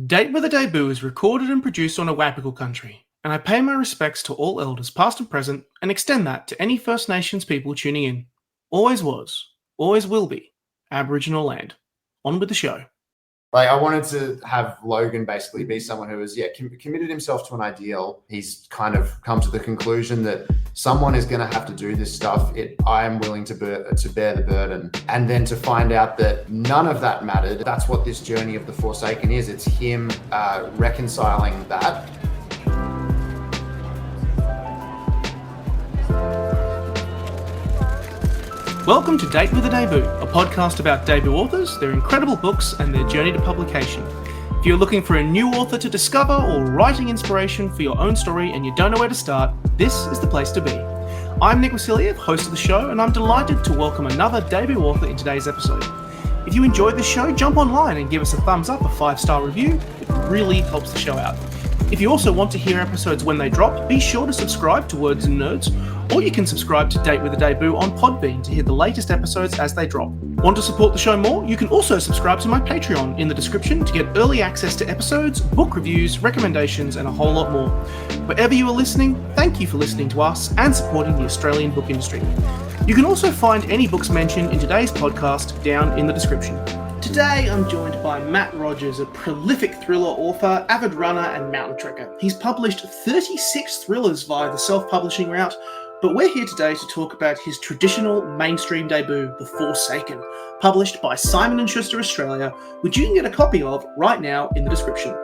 Date with a Debut is recorded and produced on Awabakal country, and I pay my respects to all elders past and present and extend that to any First Nations people tuning in. Always was, always will be, Aboriginal land. On with the show. I wanted to have Logan basically be someone who has, committed himself to an ideal. He's kind of come to the conclusion that someone is going to have to do this stuff. I am willing to bear the burden. And then to find out that none of that mattered. That's what this journey of the Forsaken is. It's him reconciling that. Welcome to Date with a Debut, a podcast about debut authors, their incredible books, and their journey to publication. If you're looking for a new author to discover or writing inspiration for your own story and you don't know where to start, this is the place to be. I'm Nick Wasiliev, host of the show, and I'm delighted to welcome another debut author in today's episode. If you enjoyed the show, jump online and give us a thumbs up, a 5-star review. It really helps the show out. If you also want to hear episodes when they drop, be sure to subscribe to Words and Nerds, or you can subscribe to Date with a Debut on Podbean to hear the latest episodes as they drop. Want to support the show more? You can also subscribe to my Patreon in the description to get early access to episodes, book reviews, recommendations, and a whole lot more. Wherever you are listening, thank you for listening to us and supporting the Australian book industry. You can also find any books mentioned in today's podcast down in the description. Today, I'm joined by Matt Rogers, a prolific thriller author, avid runner, and mountain trekker. He's published 36 thrillers via the self-publishing route, but we're here today to talk about his traditional mainstream debut, The Forsaken, published by Simon & Schuster Australia, which you can get a copy of right now in the description.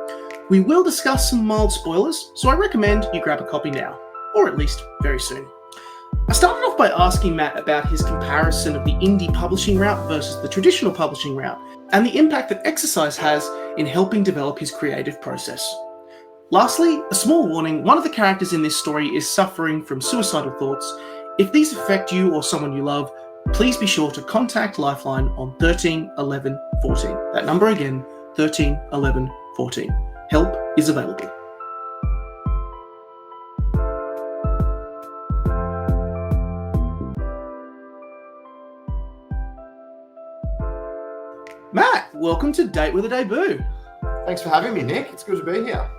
We will discuss some mild spoilers, so I recommend you grab a copy now, or at least very soon. I started off by asking Matt about his comparison of the indie publishing route versus the traditional publishing route, and the impact that exercise has in helping develop his creative process. Lastly, a small warning, one of the characters in this story is suffering from suicidal thoughts. If these affect you or someone you love, please be sure to contact Lifeline on 13 11 14. That number again, 13 11 14. Help is available. Matt, welcome to Date with a Debut. Thanks for having me, Nick. It's good to be here.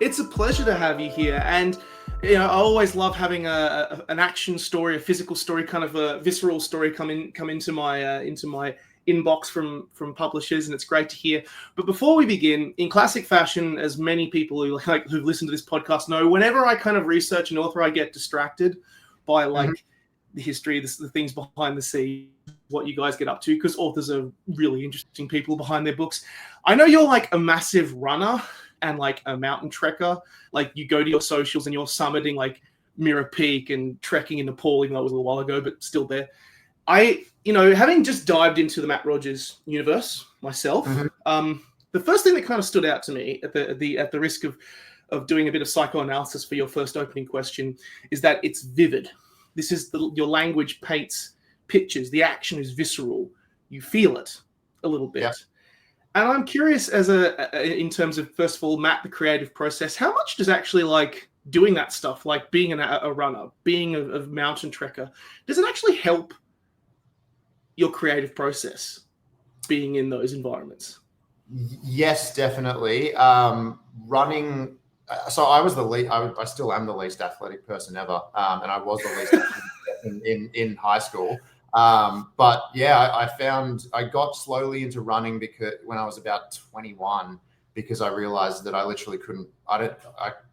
It's a pleasure to have you here, and I always love having an action story, a physical story, kind of a visceral story come into my inbox from publishers, and it's great to hear. But before we begin, in classic fashion, as many people who've listened to this podcast know, whenever I kind of research an author, I get distracted by the history, the things behind the scenes, what you guys get up to, because authors are really interesting people behind their books. I know you're like a massive runner and like a mountain trekker. Like you go to your socials and you're summiting like Mirror Peak and trekking in Nepal, even though it was a little while ago, but still there. Having just dived into the Matt Rogers universe myself, the first thing that kind of stood out to me at the risk of doing a bit of psychoanalysis for your first opening question is that it's vivid. This is your language paints pictures. The action is visceral. You feel it a little bit. Yeah. And I'm curious, in terms of, first of all, Matt, the creative process, how much does actually like doing that stuff, like being a runner, being a mountain trekker, does it actually help your creative process being in those environments? Yes, definitely. Running. So I was I still am the least athletic person ever, and I was the least athletic in high school. But yeah, I found I got slowly into running because when I was about 21, because I realized that I literally couldn't. I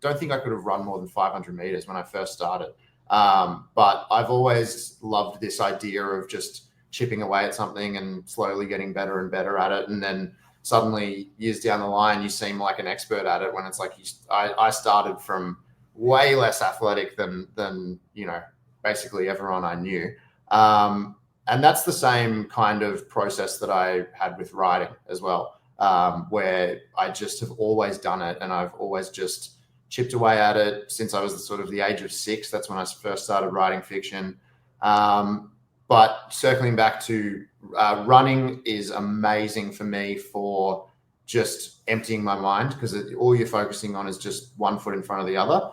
don't think I could have run more than 500 meters when I first started. But I've always loved this idea of just chipping away at something and slowly getting better and better at it, and then suddenly years down the line, you seem like an expert at it when it's like I started from way less athletic than basically everyone I knew. And that's the same kind of process that I had with writing as well, where I just have always done it and I've always just chipped away at it since I was sort of the age of 6. That's when I first started writing fiction. But circling back to running is amazing for me for just emptying my mind, because all you're focusing on is just one foot in front of the other.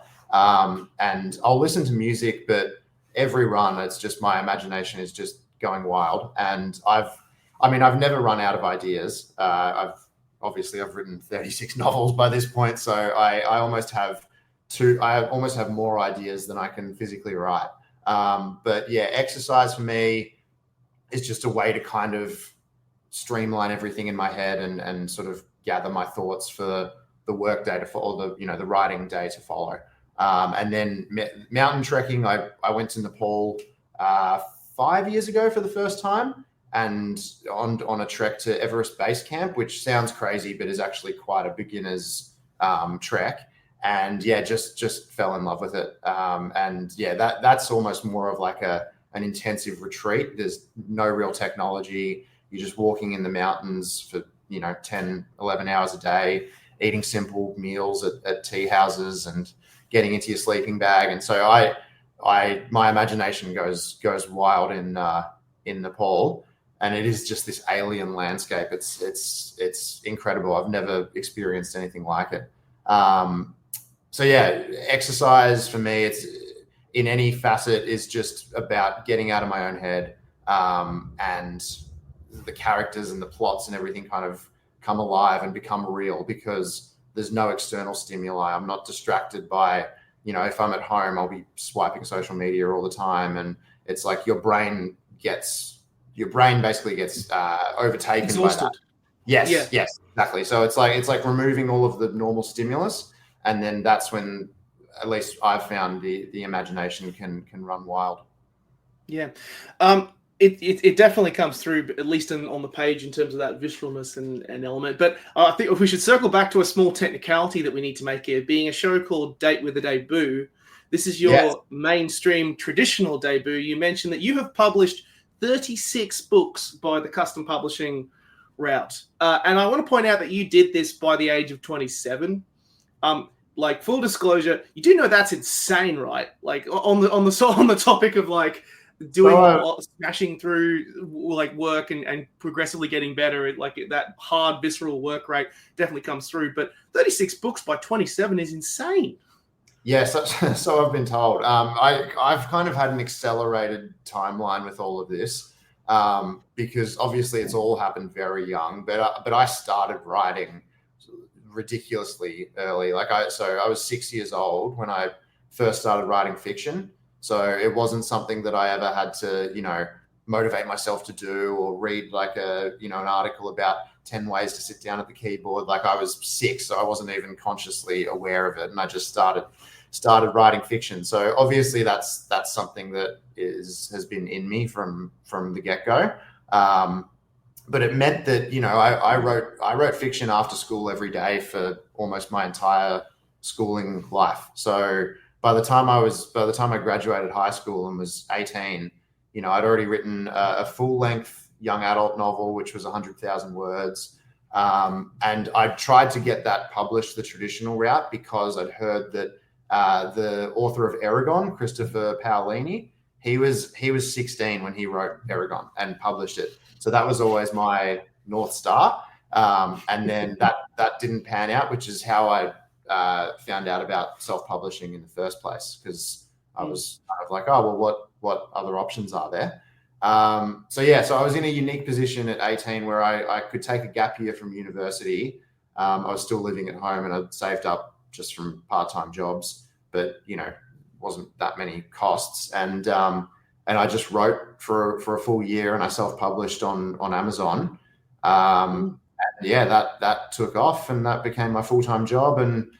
And I'll listen to music, but every run, it's just my imagination is just going wild. And I've never run out of ideas. I've obviously I've written 36 novels by this point, so I almost have more ideas than I can physically write. But yeah, exercise for me is just a way to kind of streamline everything in my head and sort of gather my thoughts for the work day to follow, the writing day to follow. And then mountain trekking, I went to Nepal 5 years ago for the first time, and on a trek to Everest Base Camp, which sounds crazy, but is actually quite a beginner's trek. And yeah, just fell in love with it. And yeah, that's almost more of like an intensive retreat. There's no real technology. You're just walking in the mountains for 10, 11 hours a day, eating simple meals at tea houses and getting into your sleeping bag. And so my imagination goes wild in Nepal, and it is just this alien landscape. It's incredible. I've never experienced anything like it. So yeah, exercise for me, it's in any facet is just about getting out of my own head, and the characters and the plots and everything kind of come alive and become real because there's no external stimuli. I'm not distracted by, if I'm at home, I'll be swiping social media all the time. And it's like your brain basically gets overtaken exhausted by that. Yes, exactly. So it's like removing all of the normal stimulus. And then that's when, at least I've found, the imagination can run wild. Yeah. It definitely comes through, at least on the page, in terms of that visceralness and element. But I think if we should circle back to a small technicality that we need to make here, being a show called Date with a Debut, this is your mainstream traditional debut. You mentioned that you have published 36 books by the custom publishing route. And I want to point out that you did this by the age of 27. Like, full disclosure, you do know that's insane, right? Like, on the topic of like doing smashing through like work and progressively getting better at like that hard visceral work rate definitely comes through. But 36 books by 27 is insane. Yes, so I've been told. I've kind of had an accelerated timeline with all of this, because obviously it's all happened very young. But I started writing ridiculously early. I was 6 years old when I first started writing fiction. So it wasn't something that I ever had to, motivate myself to do or read like an article about 10 ways to sit down at the keyboard. Like, I was 6, so I wasn't even consciously aware of it. And I just started writing fiction. So obviously that's something that has been in me from the get-go. But it meant that, I wrote fiction after school every day for almost my entire schooling life. So by the time I graduated high school and was 18, I'd already written a full-length young adult novel, which was 100,000 words. And I tried to get that published the traditional route because I'd heard that the author of Eragon, Christopher Paolini, he was 16 when he wrote Eragon and published it. So that was always my North Star. And then that didn't pan out, which is how I found out about self-publishing in the first place, because I was kind of like, oh, well, what other options are there? So I was in a unique position at 18 where I could take a gap year from university. I was still living at home and I'd saved up just from part-time jobs, but wasn't that many costs. And I just wrote for a full year, and I self-published on Amazon. That took off, and that became my full-time job, and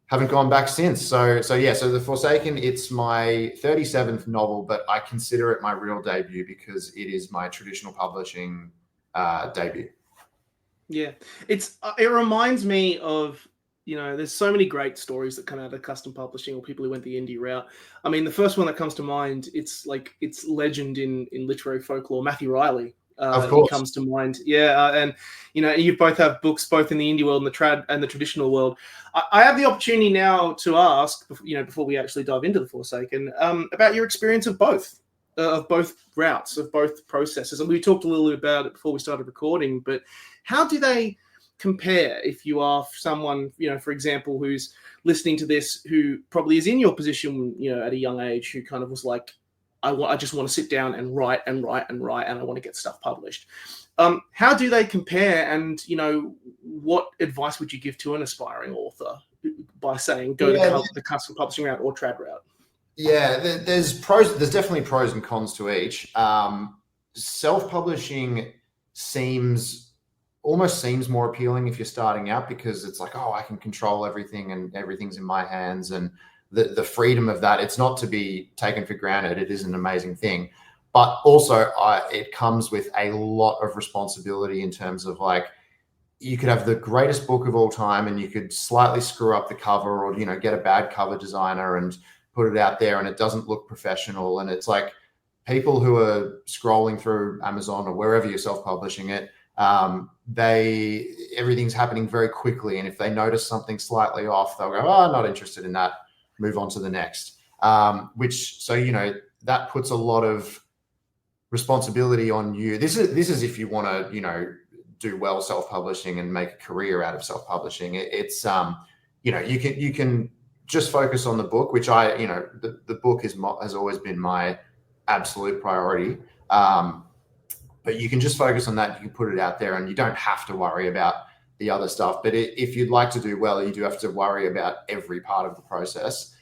haven't gone back since. So The Forsaken, it's my 37th novel, but I consider it my real debut because it is my traditional publishing debut. Yeah, it reminds me of, there's so many great stories that come out of custom publishing or people who went the indie route. I mean, the first one that comes to mind, it's legend in literary folklore, Matthew Riley. Of course. He comes to mind. Yeah, and you both have books both in the indie world and the traditional world. I have the opportunity now to ask, before we actually dive into The Forsaken, about your experience of both routes, of both processes. And we talked a little bit about it before we started recording, but how do they compare if you are someone, for example, who's listening to this, who probably is in your position, at a young age, who kind of was like, I just want to sit down and write, and I want to get stuff published. How do they compare? And what advice would you give to an aspiring author by saying go the custom publishing route or trad route? Yeah, there's definitely pros and cons to each. Self-publishing almost seems more appealing if you're starting out, because it's like, oh, I can control everything and everything's in my hands, and the freedom of that, it's not to be taken for granted. It is an amazing thing, but also it comes with a lot of responsibility in terms of, like, you could have the greatest book of all time and you could slightly screw up the cover, or get a bad cover designer and put it out there and it doesn't look professional. And it's like, people who are scrolling through Amazon or wherever you're self-publishing it, everything's happening very quickly. And if they notice something slightly off, they'll go, oh, not interested in that, move on to the next. That puts a lot of responsibility on you. This is if you want to, do well self-publishing and make a career out of self-publishing. It's you can just focus on the book, which the book has always been my absolute priority. But you can just focus on that. You can put it out there and you don't have to worry about the other stuff. But if you'd like to do well, you do have to worry about every part of the process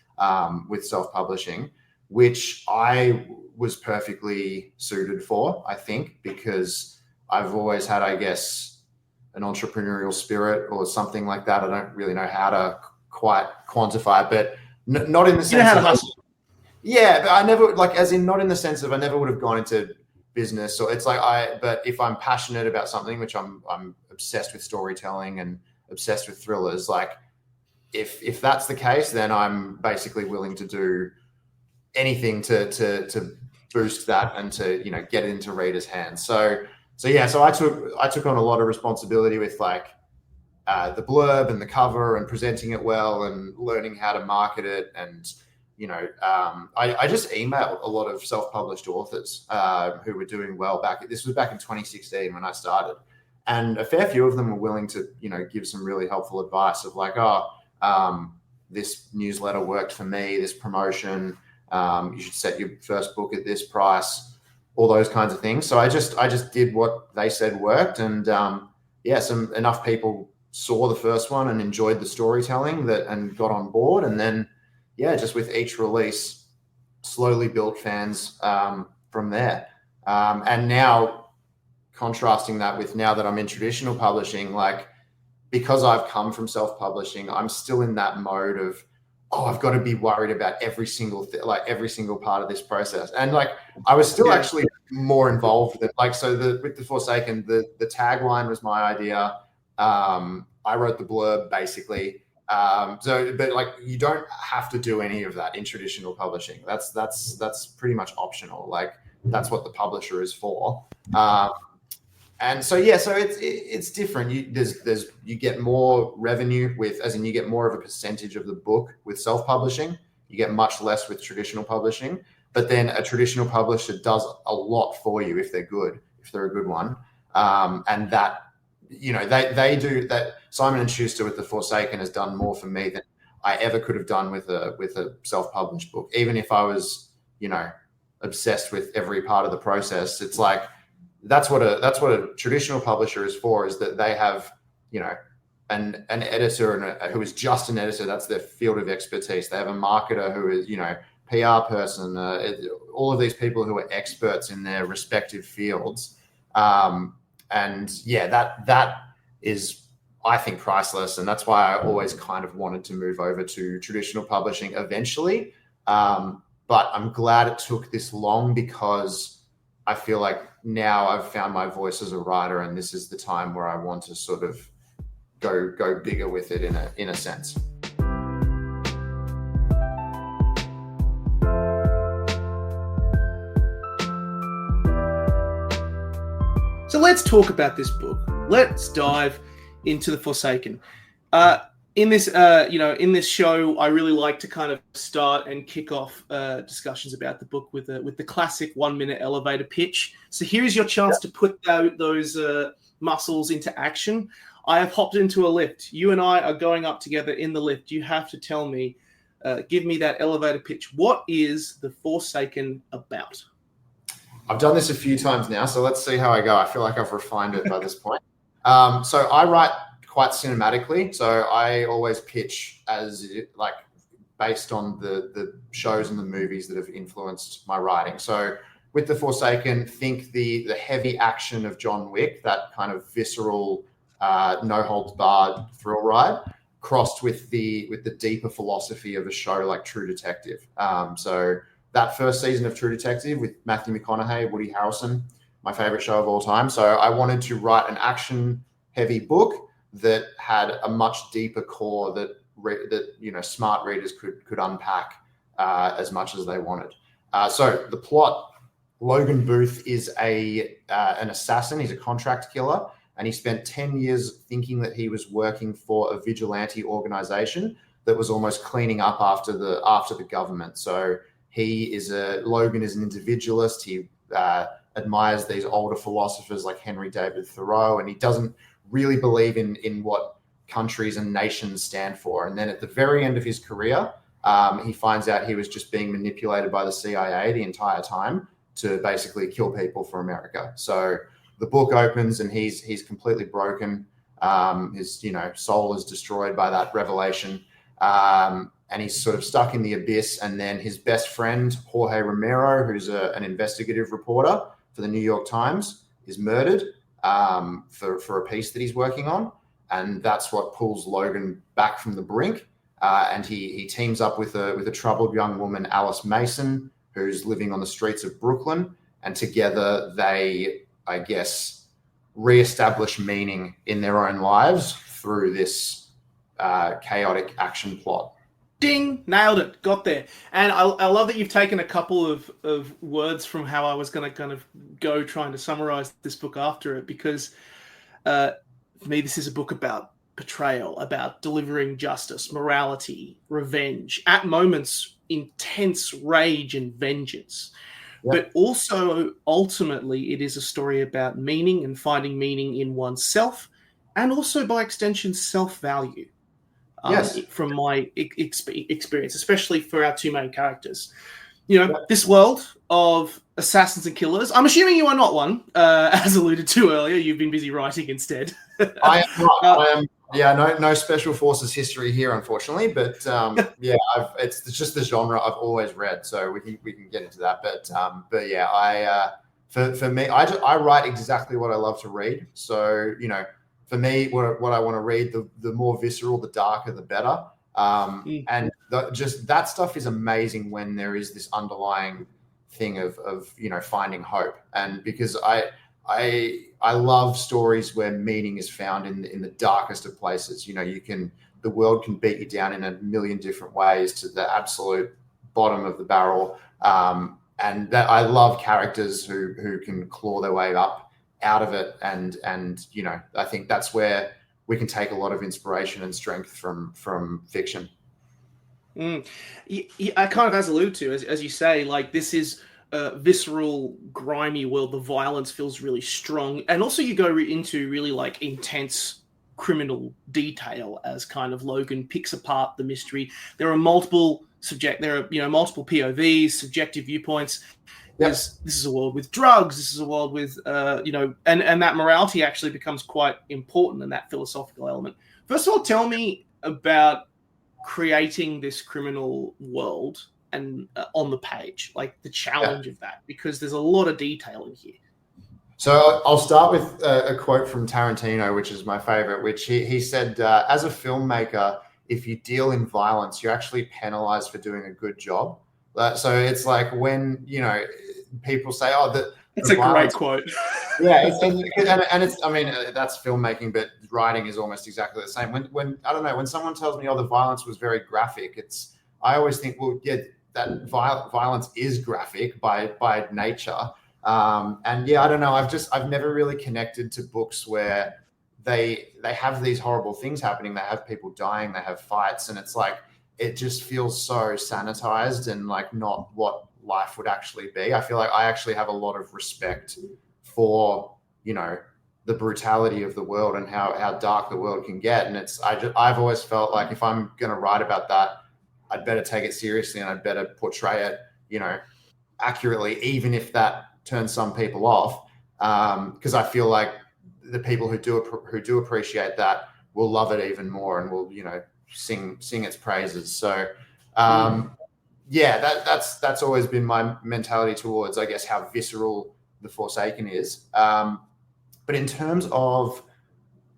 with self-publishing, which I was perfectly suited for, I think, because I've always had, I guess, an entrepreneurial spirit or something like that. I don't really know how to quite quantify it, but not in the sense of, yeah, but I never, not in the sense of I never would have gone into business, or it's like but if I'm passionate about something, which I'm obsessed with storytelling and obsessed with thrillers, like if that's the case, then I'm basically willing to do anything to boost that and to, get it into readers' hands. So I took on a lot of responsibility with the blurb and the cover and presenting it well and learning how to market it. And, I just emailed a lot of self-published authors who were doing well this was back in 2016 when I started. And a fair few of them were willing to, give some really helpful advice of this newsletter worked for me, this promotion, you should set your first book at this price, all those kinds of things. So I just did what they said worked. And enough people saw the first one and enjoyed the storytelling and got on board. And then, just with each release, slowly built fans from there. And now contrasting that with now that I'm in traditional publishing, because I've come from self-publishing, I'm still in that mode of, I've got to be worried about every single every single part of this process. And I was still actually more involved with it. With The Forsaken, the tagline was my idea. I wrote the blurb basically. But you don't have to do any of that in traditional publishing. That's pretty much optional. That's what the publisher is for. And so it's different. You get more revenue you get more of a percentage of the book with self-publishing. You get much less with traditional publishing. But then a traditional publisher does a lot for you if they're a good one. And that, they do that. Simon and Schuster with The Forsaken has done more for me than I ever could have done with a self-published book. Even if I was, obsessed with every part of the process, it's that's what a traditional publisher is for, is that they have, an editor who is just an editor. That's their field of expertise. They have a marketer who is, PR person, all of these people who are experts in their respective fields. That is, I think, priceless. And that's why I always kind of wanted to move over to traditional publishing eventually. But I'm glad it took this long, because I feel like now I've found my voice as a writer, and this is the time where I want to sort of go bigger with it in a sense. So let's talk about this book. Let's dive into The Forsaken. In this show, I really like to kind of start and kick off discussions about the book with the classic 1-minute elevator pitch. So here is your chance to put those muscles into action. I have hopped into a lift. You and I are going up together in the lift. You have to tell me, give me that elevator pitch. What is The Forsaken about? I've done this a few times now, so let's see how I go. I feel like I've refined it by this point. So I write quite cinematically. So I always pitch as like based on the shows and the movies that have influenced my writing. So with The Forsaken, think the heavy action of John Wick, that kind of visceral, no holds barred thrill ride, crossed with the deeper philosophy of a show like True Detective. So that first season of True Detective with Matthew McConaughey, Woody Harrelson, my favorite show of all time. So I wanted to write an action-heavy book that had a much deeper core that smart readers could unpack as much as they wanted. So the plot: Logan Booth is an assassin. He's a contract killer, and he spent 10 years thinking that he was working for a vigilante organization that was almost cleaning up after the government. So Logan is an individualist. He admires these older philosophers like Henry David Thoreau, and he doesn't really believe in what countries and nations stand for. And then at the very end of his career, he finds out he was just being manipulated by the CIA the entire time to basically kill people for America. So the book opens and he's completely broken. His soul is destroyed by that revelation. And he's sort of stuck in the abyss. And then his best friend, Jorge Romero, who's an investigative reporter for the New York Times, is murdered for a piece that he's working on. And that's what pulls Logan back from the brink. And he teams up with a troubled young woman, Alice Mason, who's living on the streets of Brooklyn. And together they, I guess, reestablish meaning in their own lives through this chaotic action plot. Ding! Nailed it. Got there. And I love that you've taken a couple of words from how I was going to kind of go trying to summarize this book after it, because for me, this is a book about betrayal, about delivering justice, morality, revenge, at moments intense rage and vengeance. Yep. But also, ultimately, it is a story about meaning and finding meaning in oneself, and also, by extension, self-value. Yes. From my experience, especially for our two main characters. This world of assassins and killers. I'm assuming you are not one, as alluded to earlier. You've been busy writing instead. I am not. I am. Yeah, no special forces history here, unfortunately. But it's just the genre I've always read, so we can get into that. But yeah, for me, I write exactly what I love to read. So for me, what I want to read, the more visceral, the darker, the better. And just that stuff is amazing when there is this underlying thing of finding hope. And because I love stories where meaning is found in the darkest of places. The world can beat you down in a million different ways to the absolute bottom of the barrel. And that I love characters who can claw their way up out of it, and I think that's where we can take a lot of inspiration and strength from fiction. I kind of, as alluded to, as you say, like, this is a visceral, grimy world. The violence feels really strong, and also you go into really like intense criminal detail as kind of Logan picks apart the mystery. There are multiple multiple POVs, subjective viewpoints. Yep. This is a world with drugs. This is a world with, and that morality actually becomes quite important in that philosophical element. First of all, tell me about creating this criminal world and on the page, like the challenge of that, because there's a lot of detail in here. So I'll start with a quote from Tarantino, which is my favorite, which he said, as a filmmaker, if you deal in violence, you're actually penalized for doing a good job. So it's like when, people say, it's a great quote. Yeah. And it's, I mean, that's filmmaking, but writing is almost exactly the same. When I don't know, when someone tells me, the violence was very graphic, I always think, well, yeah, that violence is graphic by nature. And yeah, I don't know. I've never really connected to books where they have these horrible things happening. They have people dying, they have fights, and it's like, it just feels so sanitized and like not what life would actually be. I feel like I actually have a lot of respect for, the brutality of the world and how dark the world can get. And I've always felt like if I'm going to write about that, I'd better take it seriously and I'd better portray it, accurately, even if that turn some people off, because I feel like the people who do appreciate that will love it even more and will, sing its praises. So that's always been my mentality towards, I guess, how visceral The Forsaken is. But in terms of,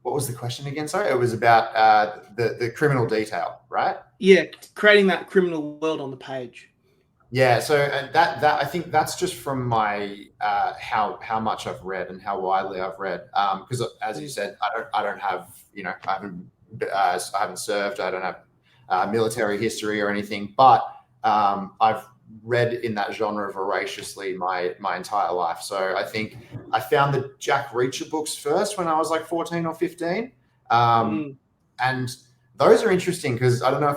what was the question again? Sorry, it was about the criminal detail, right? Yeah, creating that criminal world on the page. Yeah, so that I think that's just from my how much I've read and how widely I've read. Because as you said, I don't have I haven't served. I don't have military history or anything, but I've read in that genre voraciously my entire life. So I think I found the Jack Reacher books first when I was like 14 or 15, and those are interesting because I don't know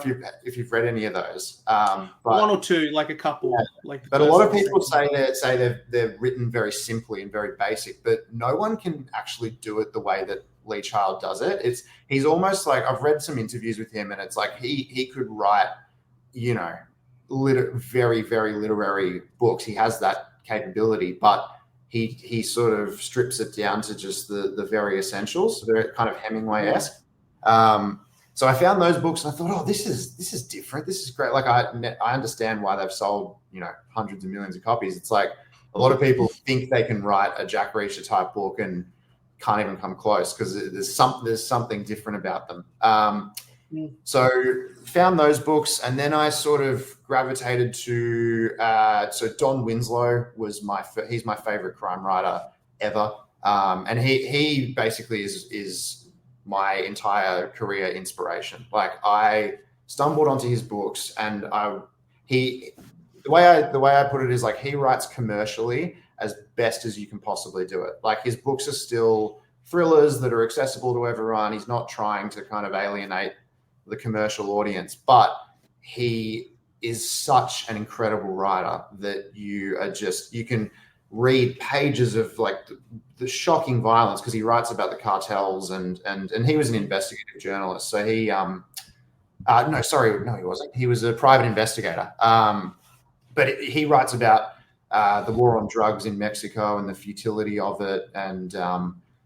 if you've read any of those. But one or two, like a couple. Yeah. But a lot of people say they're written very simply and very basic, but no one can actually do it the way that Lee Child does it. He's almost like, I've read some interviews with him, and it's like he could write, very, very literary books. He has that capability, but he sort of strips it down to just the very essentials. They're kind of Hemingway-esque. So I found those books and I thought, oh, this is different. This is great. Like I understand why they've sold, hundreds of millions of copies. It's like a lot of people think they can write a Jack Reacher type book and can't even come close because there's something different about them. So found those books, and then I sort of gravitated to so Don Winslow was he's my favorite crime writer ever, and he basically is my entire career inspiration. Like I stumbled onto his books, and the way I put it is like he writes commercially as best as you can possibly do it. Like his books are still thrillers that are accessible to everyone. He's not trying to kind of alienate the commercial audience, but he is such an incredible writer that you can read pages of like the shocking violence, because he writes about the cartels and he was an investigative journalist. So he he wasn't. He was a private investigator. But he writes about the war on drugs in Mexico and the futility of it, and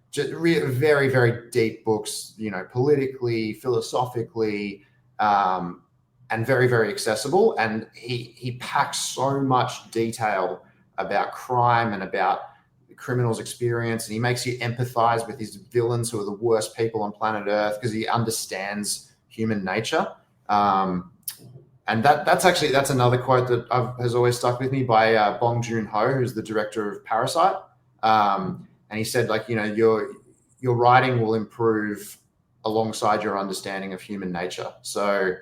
just very, very deep books, politically, philosophically, and very, very accessible. And he packs so much detail about crime and about the criminal's experience, and he makes you empathize with his villains, who are the worst people on planet Earth, because he understands human nature. And that's another quote that has always stuck with me by Bong Joon-ho, who's the director of Parasite. And he said, like, your writing will improve alongside your understanding of human nature. So,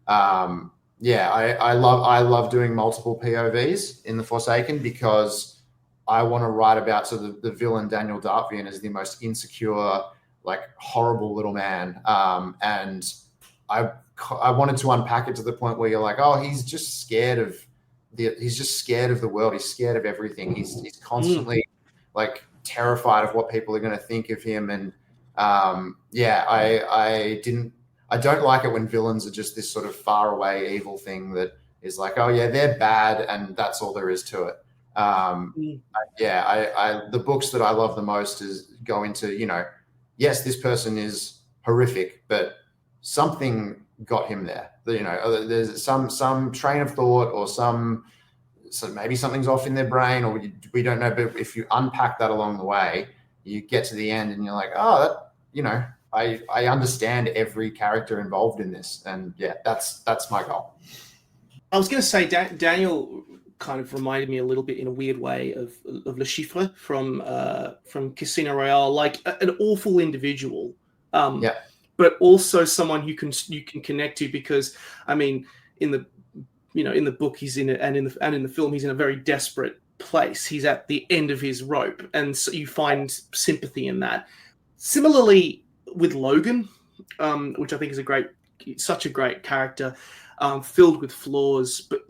I love doing multiple POVs in The Forsaken, because I want to write about, so the villain Daniel Dartvian is the most insecure, like horrible little man. And I wanted to unpack it to the point where you're like, oh, he's just scared of the world. He's scared of everything. He's constantly like terrified of what people are going to think of him. And I don't like it when villains are just this sort of far away evil thing that is like, oh yeah, they're bad and that's all there is to it. The books that I love the most go into, yes, this person is horrific, but something got him there. There's some train of thought, or so maybe something's off in their brain, or we don't know. But if you unpack that along the way, you get to the end and you're like, oh, I understand every character involved in this. And that's my goal. I was going to say, Daniel kind of reminded me a little bit in a weird way of Le Chiffre from Casino Royale, like an awful individual. But also someone you can connect to, because I mean, in the book he's in it, and in the film he's in a very desperate place. He's at the end of his rope, and so you find sympathy in that. Similarly with Logan, which I think is such a great character, filled with flaws, but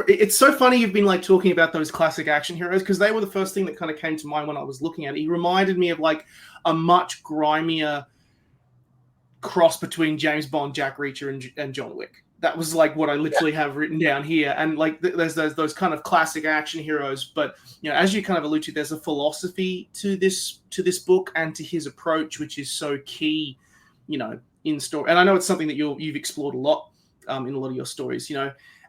it's so funny you've been like talking about those classic action heroes, because they were the first thing that kind of came to mind when I was looking at it. He reminded me of like a much grimier cross between James Bond, Jack Reacher, and John Wick. That was like what I literally have written down here. And like there's those kind of classic action heroes, but as you kind of allude to, there's a philosophy to this book and to his approach, which is so key, in story. And I know it's something that you've explored a lot in a lot of your stories.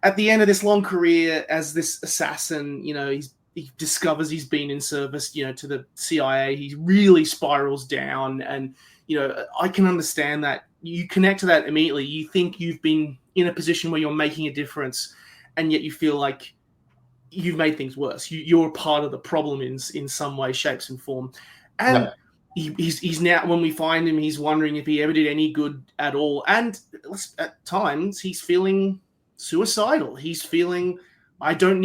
At the end of this long career as this assassin, he discovers he's been in service, to the CIA. He really spirals down, and I can understand that. You connect to that immediately. You think you've been in a position where you're making a difference, and yet you feel like you've made things worse. You're part of the problem in some way, shapes, and form. And he's now, when we find him, he's wondering if he ever did any good at all. And at times, he's feeling suicidal. He's feeling, I don't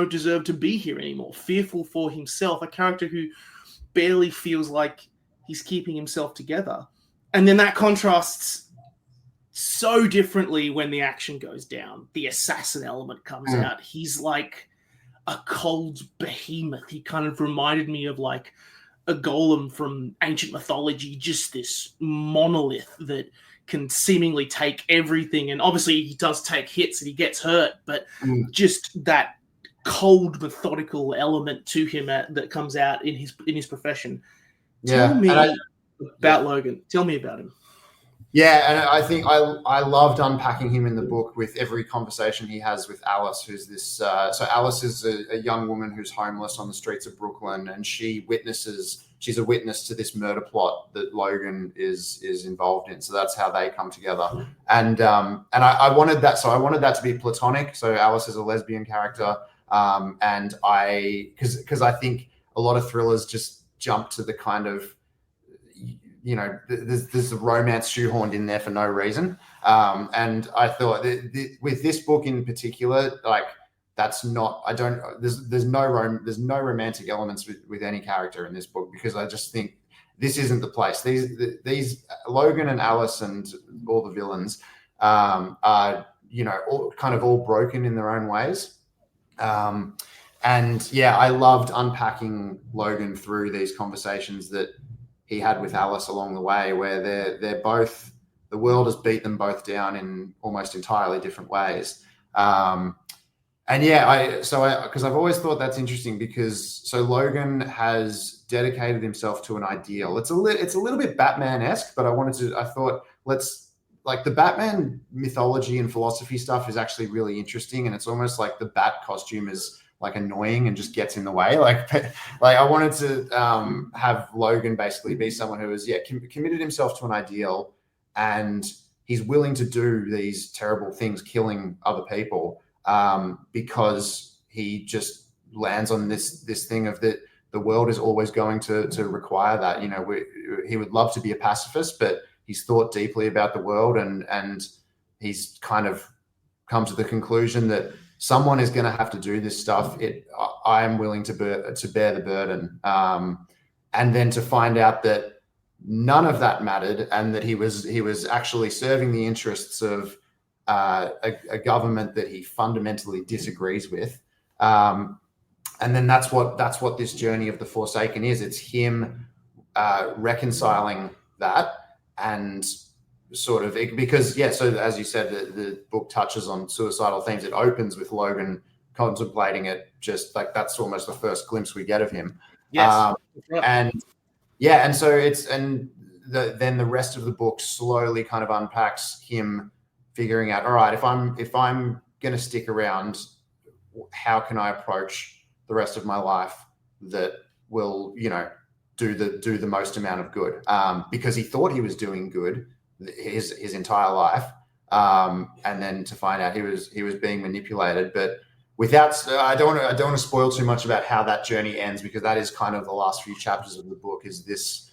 deserve to be here anymore. Fearful for himself, a character who barely feels like he's keeping himself together. And then that contrasts so differently when the action goes down. The assassin element comes out. He's like a cold behemoth. He kind of reminded me of like a golem from ancient mythology, just this monolith that can seemingly take everything. And obviously he does take hits and he gets hurt, but just that cold, methodical element to him that comes out in his profession. Tell me about Logan. Tell me about him. Yeah, and I think I loved unpacking him in the book with every conversation he has with Alice, who's this. So Alice is a young woman who's homeless on the streets of Brooklyn, and she's a witness to this murder plot that Logan is involved in. So that's how they come together. And I wanted that. So I wanted that to be platonic. So Alice is a lesbian character, and because I think a lot of thrillers just jump to the kind of, there's a romance shoehorned in there for no reason. And I thought with this book in particular, like that's not, there's no romantic elements with any character in this book, because I just think this isn't the place. These Logan and Alice and all the villains are, all broken in their own ways. And yeah, I loved unpacking Logan through these conversations that he had with Alice along the way, where they're both, the world has beat them both down in almost entirely different ways. Because I've always thought that's interesting, because Logan has dedicated himself to an ideal. It's a little bit Batman-esque, but I thought the Batman mythology and philosophy stuff is actually really interesting, and it's almost like the Bat costume is like annoying and just gets in the way. I wanted to have Logan basically be someone who has committed himself to an ideal, and he's willing to do these terrible things, killing other people, because he just lands on this thing of that the world is always going to require that. He would love to be a pacifist, but he's thought deeply about the world, and he's kind of come to the conclusion that someone is going to have to do this stuff. I am willing to bear the burden. And then to find out that none of that mattered, and that he was actually serving the interests of a government that he fundamentally disagrees with. And then that's what this journey of the Forsaken is. It's him reconciling that, and sort of, because so as you said, the book touches on suicidal themes. It opens with Logan contemplating it, just like that's almost the first glimpse we get of him. Yes. And so then the rest of the book slowly kind of unpacks him figuring out, all right, if I'm going to stick around, how can I approach the rest of my life that will do the most amount of good, because he thought he was doing good his entire life, and then to find out he was being manipulated. But without, I don't want to spoil too much about how that journey ends, because that is kind of the last few chapters of the book, is this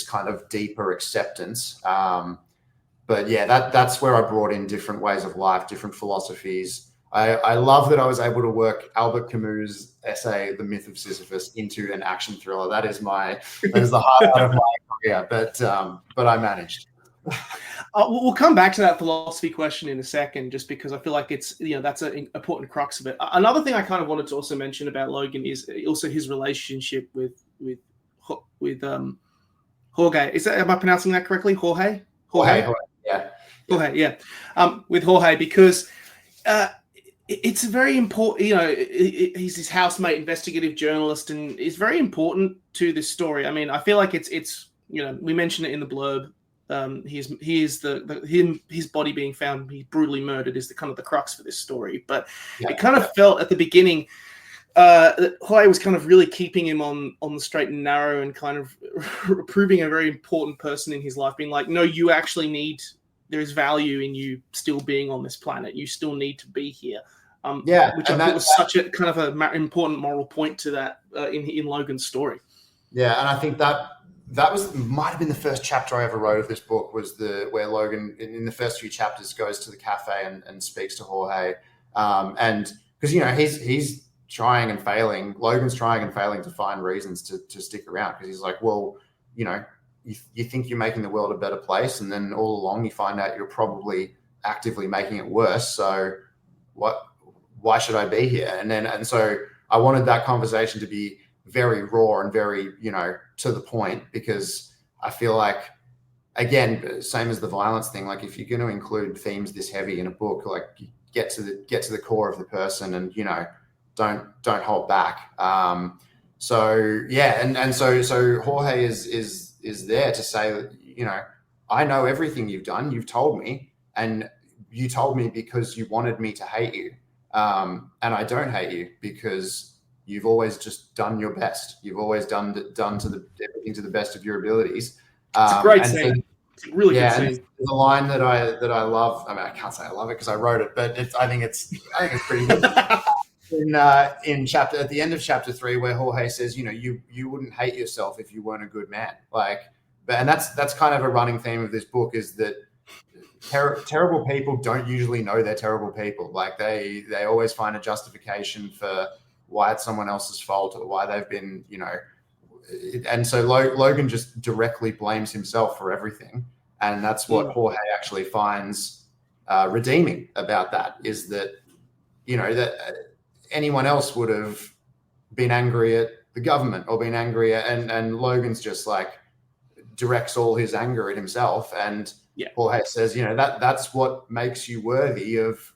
kind of deeper acceptance. But yeah, that's where I brought in different ways of life, different philosophies. I love that I was able to work Albert Camus' essay, The Myth of Sisyphus, into an action thriller. That is the highlight of my career, but I managed. We'll come back to that philosophy question in a second, just because I feel like it's, that's an important crux of it. Another thing I kind of wanted to also mention about Logan is also his relationship with Jorge. Am I pronouncing that correctly? Jorge? Yeah. Jorge, yeah. With Jorge, because it's very important, he's his housemate, investigative journalist, and is very important to this story. I mean, I feel like it's we mentioned it in the blurb. His body being found, he's brutally murdered, is the kind of the crux for this story. But it kind of felt at the beginning that Jorge was kind of really keeping him on the straight and narrow, and kind of proving a very important person in his life, being like, no, you actually need. There is value in you still being on this planet. You still need to be here. Which I thought was such a kind of an important moral point to that in Logan's story. Yeah, and I think that might have been the first chapter I ever wrote of this book, was where Logan in the first few chapters goes to the cafe and speaks to Jorge, and because he's trying and failing. Logan's trying and failing to find reasons to stick around, because he's like, well, you think you're making the world a better place, and then all along you find out you're probably actively making it worse. So why should I be here? And so I wanted that conversation to be very raw and very, to the point, because I feel like, again, same as the violence thing, like if you're going to include themes this heavy in a book, like get to the core of the person, and, don't hold back. So Jorge is there to say that, I know everything you've done. You've told me, and you told me because you wanted me to hate you. And I don't hate you, because you've always just done your best. You've always done everything to the best of your abilities. It's a great scene. It's a really good scene. The line that I love. I mean, I can't say I love it because I wrote it, but I think it's pretty good. In chapter, at the end of chapter 3, where Jorge says, you wouldn't hate yourself if you weren't a good man. And that's kind of a running theme of this book, is that terrible people don't usually know they're terrible people. Like they always find a justification for why it's someone else's fault, or why they've been, and so Logan just directly blames himself for everything. And that's what Jorge actually finds redeeming about that, is that, that anyone else would have been angry at the government, or been angry at, and Logan's just like directs all his anger at himself. And Jorge says, that's what makes you worthy of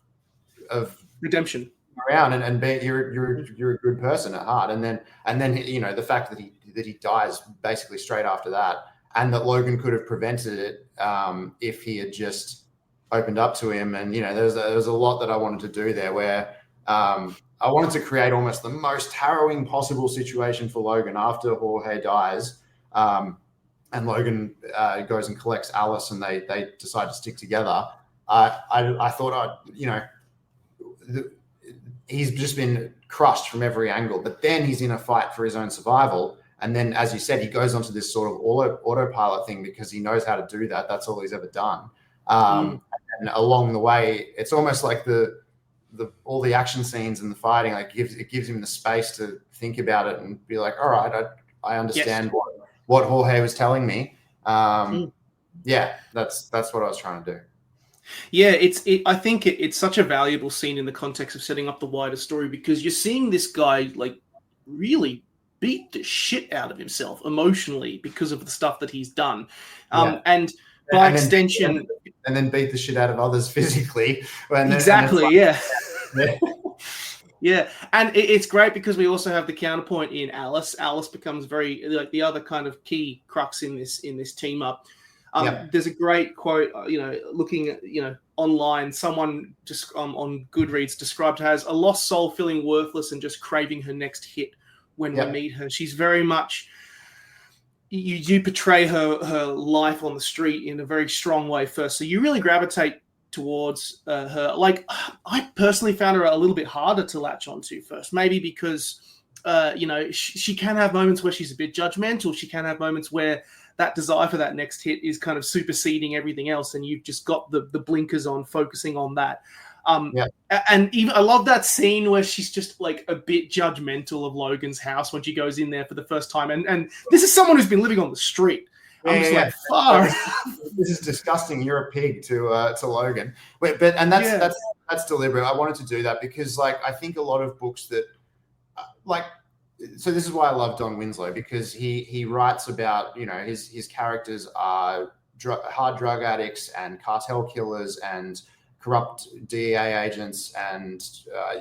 redemption around, and you're a good person at heart. And then the fact that he dies basically straight after that, and that Logan could have prevented it if he had just opened up to him. And there's a lot that I wanted to do there, where I wanted to create almost the most harrowing possible situation for Logan after Jorge dies. And Logan goes and collects Alice, and they decide to stick together. I thought, he's just been crushed from every angle, but then he's in a fight for his own survival. And then, as you said, he goes onto this sort of autopilot thing, because he knows how to do that. That's all he's ever done. And along the way, it's almost like all the action scenes and the fighting, like it gives him the space to think about it and be like, all right, I understand what Jorge was telling me. Yeah, that's what I was trying to do. Yeah, I think it's such a valuable scene in the context of setting up the wider story, because you're seeing this guy like really beat the shit out of himself emotionally because of the stuff that he's done, and by extension, and then beat the shit out of others physically. Yeah, and it's great because we also have the counterpoint in Alice. Alice becomes very like the other kind of key crux in this team up. There's a great quote, looking at, online, someone just on Goodreads described her as a lost soul feeling worthless and just craving her next hit when we meet her. She's very much, you do portray her life on the street in a very strong way first. So you really gravitate towards her. Like, I personally found her a little bit harder to latch onto first, maybe because, she can have moments where she's a bit judgmental. She can have moments where that desire for that next hit is kind of superseding everything else, and you've just got the blinkers on, focusing on that. And even I love that scene where she's just like a bit judgmental of Logan's house when she goes in there for the first time, and this is someone who's been living on the street. I'm just like, far. This is disgusting. You're a pig to Logan. That's deliberate. I wanted to do that because, like, I think a lot of books that, so this is why I love Don Winslow, because he writes about, his characters are hard drug addicts and cartel killers and corrupt DEA agents and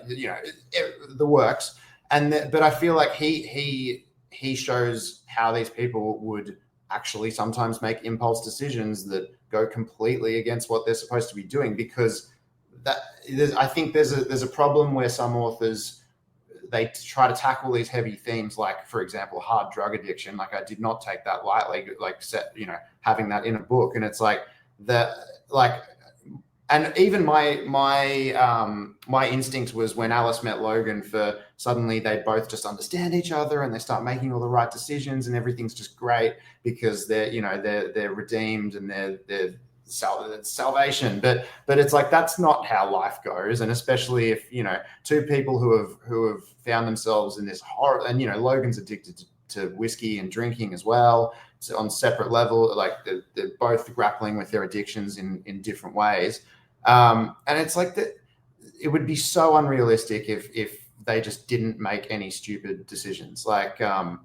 the works. But I feel like he shows how these people would actually sometimes make impulse decisions that go completely against what they're supposed to be doing, because I think there's a problem where some authors, they try to tackle these heavy themes, like, for example, hard drug addiction. Like, I did not take that lightly, having that in a book. And it's like and even my instinct was, when Alice met Logan, for suddenly they both just understand each other and they start making all the right decisions and everything's just great because they're redeemed and they're salvation. But it's like, that's not how life goes. And especially if, two people who have found themselves in this horror, and, Logan's addicted to whiskey and drinking as well. So on separate level, like they're both grappling with their addictions in different ways. And it's like that. It would be so unrealistic if they just didn't make any stupid decisions. Like, I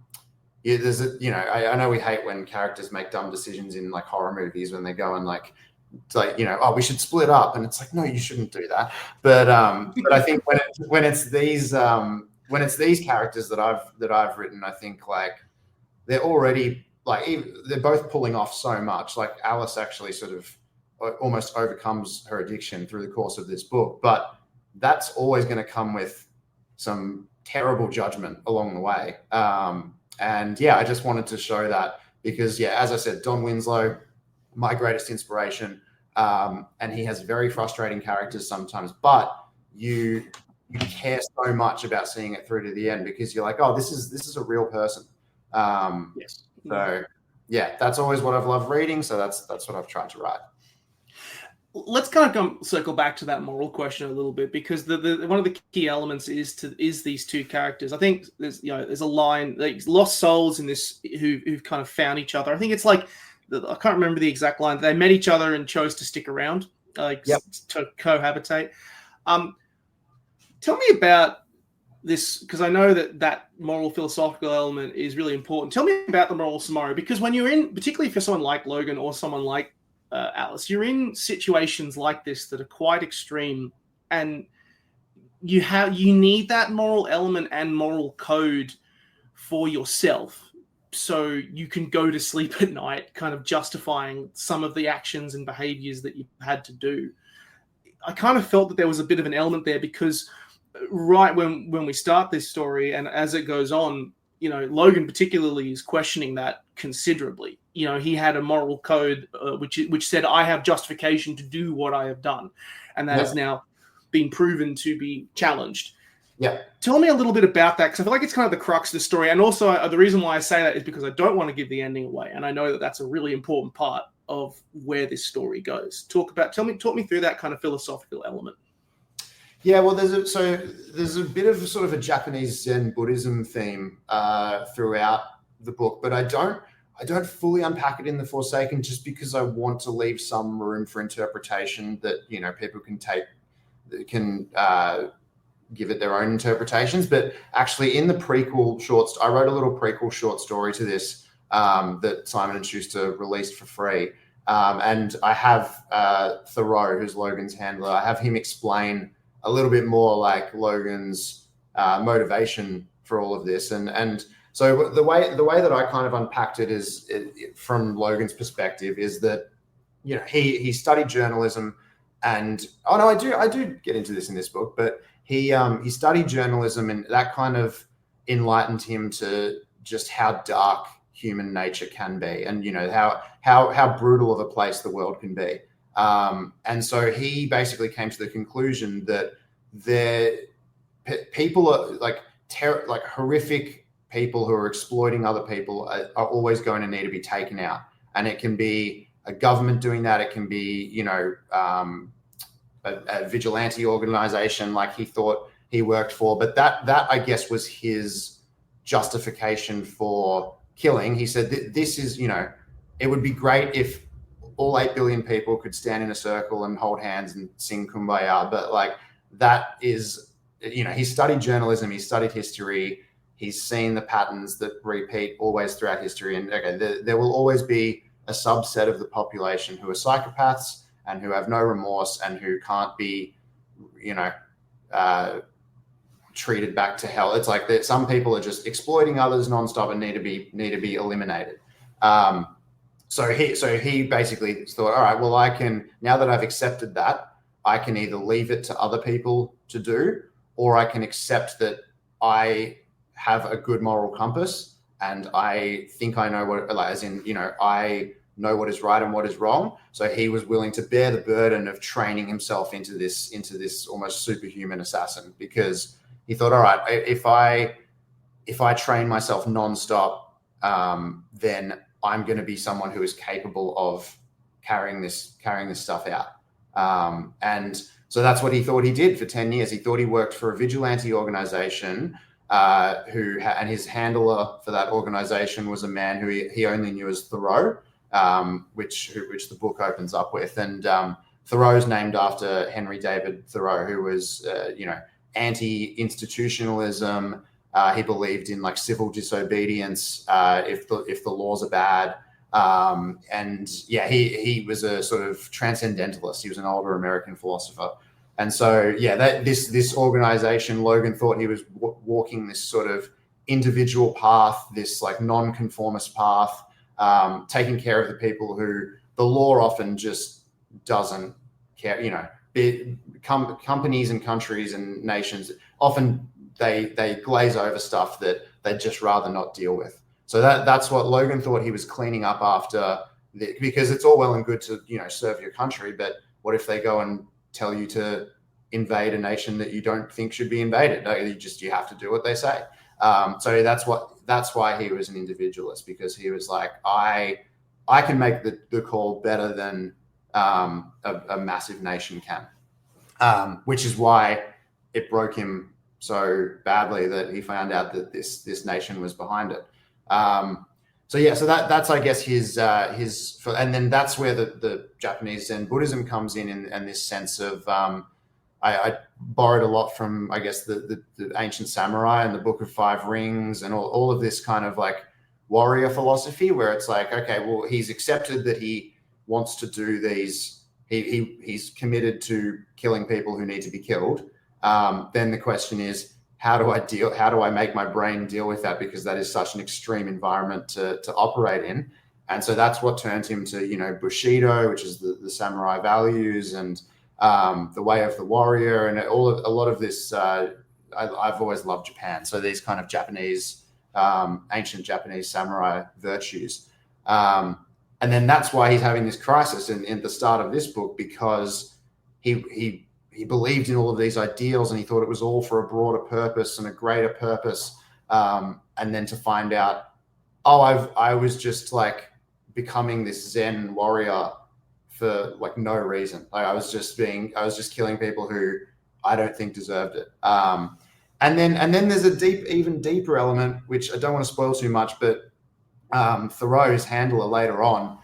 know we hate when characters make dumb decisions in like horror movies, when they go and we should split up, and it's like, no, you shouldn't do that. But I think when it's these characters that I've written, I think like they're already they're both pulling off so much. Like, Alice actually sort of almost overcomes her addiction through the course of this book, but that's always going to come with some terrible judgment along the way. And yeah, I just wanted to show that because, as I said, Don Winslow, my greatest inspiration, and he has very frustrating characters sometimes, but you care so much about seeing it through to the end because you're like, oh, this is a real person. Yes. So yeah, that's always what I've loved reading. So that's what I've tried to write. Let's kind of circle back to that moral question a little bit, because the one of the key elements is these two characters. I think there's a line, like, lost souls in this who've kind of found each other. I think it's like, I can't remember the exact line. They met each other and chose to stick around, to cohabitate. Tell me about this, because I know that moral philosophical element is really important. Tell me about the moral summary, because when you're in, particularly for someone like Logan or someone like Alice, you're in situations like this that are quite extreme, and you need that moral element and moral code for yourself, so you can go to sleep at night kind of justifying some of the actions and behaviors that you've had to do. I kind of felt that there was a bit of an element there, because right when we start this story and as it goes on, Logan particularly is questioning that considerably. He had a moral code which said, I have justification to do what I have done. And that has now been proven to be challenged. Yeah. Tell me a little bit about that, because I feel like it's kind of the crux of the story. And also the reason why I say that is because I don't want to give the ending away. And I know that that's a really important part of where this story goes. Talk me through that kind of philosophical element. Yeah, well, there's a bit of sort of a Japanese Zen Buddhism theme throughout the book, but I don't fully unpack it in The Forsaken, just because I want to leave some room for interpretation that people can give it their own interpretations. But actually, in the prequel shorts, I wrote a little prequel short story to this that Simon and Schuster released for free, and I have Thoreau, who's Logan's handler. I have him explain a little bit more like Logan's motivation for all of this. And so the way that I kind of unpacked it is, from Logan's perspective, is that, he studied journalism, and I do get into this in this book, but he studied journalism, and that kind of enlightened him to just how dark human nature can be, and how brutal of a place the world can be. And so he basically came to the conclusion that people are horrific people who are exploiting other people are always going to need to be taken out. And it can be a government doing that. It can be, a vigilante organization like he thought he worked for. But that I guess was his justification for killing. He said, this is, it would be great if all 8 billion people could stand in a circle and hold hands and sing Kumbaya. But that is, he studied journalism, he studied history, he's seen the patterns that repeat always throughout history. And okay, there will always be a subset of the population who are psychopaths and who have no remorse and who can't be, treated back to hell. It's like that some people are just exploiting others nonstop and need to be eliminated. So he basically thought, all right, well, I can, now that I've accepted that, I can either leave it to other people to do, or I can accept that I have a good moral compass and I think I know what, as in, I know what is right and what is wrong. So he was willing to bear the burden of training himself into this almost superhuman assassin, because he thought, all right, if I train myself nonstop, then I'm going to be someone who is capable of carrying this stuff out. And so that's what he thought he did for 10 years. He thought he worked for a vigilante organization, and his handler for that organization was a man who he only knew as Thoreau, which the book opens up with. And Thoreau's named after Henry David Thoreau, who was, anti-institutionalism. He believed in like civil disobedience if the laws are bad. He was a sort of transcendentalist. He was an older American philosopher. And so, this organization, Logan thought he was walking this sort of individual path, this like non-conformist path, taking care of the people who the law often just doesn't care. Companies and countries and nations often they glaze over stuff that they'd just rather not deal with. So that's what Logan thought he was cleaning up after, because it's all well and good to serve your country, but what if they go and tell you to invade a nation that you don't think should be invaded? No, you have to do what they say. So that's why he was an individualist, because he was like, I can make the call better than a massive nation can, which is why it broke him so badly that he found out that this nation was behind it. So that's I guess his and then that's where the Japanese Zen Buddhism comes in and this sense of I borrowed a lot from, I guess, the ancient samurai and the Book of Five Rings and all of this kind of like warrior philosophy, where it's like, okay, well, he's accepted that he wants to do these. He's committed to killing people who need to be killed. Then the question is, how do I make my brain deal with that? Because that is such an extreme environment to operate in. And so that's what turned him to, Bushido, which is the samurai values, and the way of the warrior, and a lot of this. I've always loved Japan. So these kind of Japanese, ancient Japanese samurai virtues. And then that's why he's having this crisis in the start of this book, because he believed in all of these ideals and he thought it was all for a broader purpose and a greater purpose. And then to find out, I was just like becoming this Zen warrior for like no reason. Like I was just killing people who I don't think deserved it. And then there's a even deeper element, which I don't want to spoil too much, but Thoreau's handler later on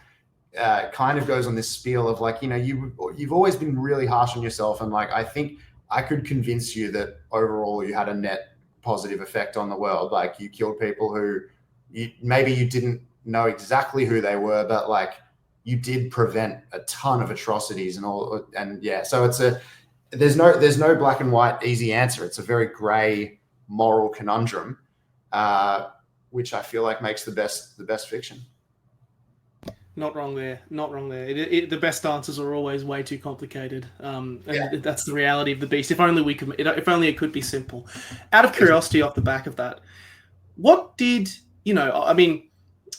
kind of goes on this spiel of like, you've always been really harsh on yourself, and like I think I could convince you that overall you had a net positive effect on the world. Like you killed people who maybe you didn't know exactly who they were, but like you did prevent a ton of atrocities and all. And so there's no black and white easy answer. It's a very gray moral conundrum, which I feel like makes the best fiction. Not wrong there. The best answers are always way too complicated, that's the reality of the beast. If only it could be simple. Out of curiosity, off the back of that, what did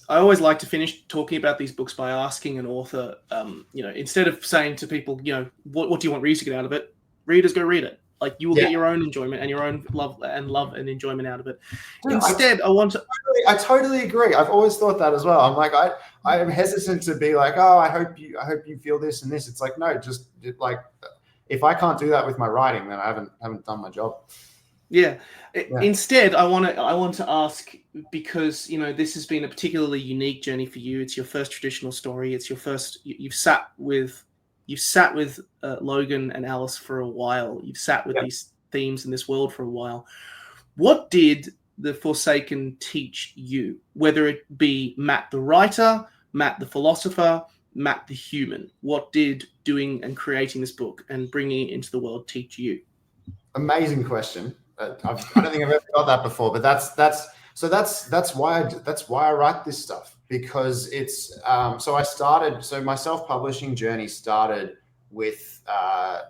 I always like to finish talking about these books by asking an author, instead of saying to people, what do you want readers to get out of it? Readers, go read it. Like you will get your own enjoyment and your own love and enjoyment out of it. Instead, I totally agree. I've always thought that as well. I'm like, I am hesitant to be like, I hope you feel this and this. It's like, no, just like, if I can't do that with my writing, then I haven't done my job. Yeah. Instead, I want to ask, because this has been a particularly unique journey for you. It's your first traditional story. It's your first. You've sat with Logan and Alice for a while. You've sat with these themes in this world for a while. What did The Forsaken teach you? Whether it be Matt the writer, Matt the philosopher, Matt the human? What did doing and creating this book and bringing it into the world teach you? Amazing question. I don't think I've ever got that before, but that's why I write this stuff, because it's so my self-publishing journey started with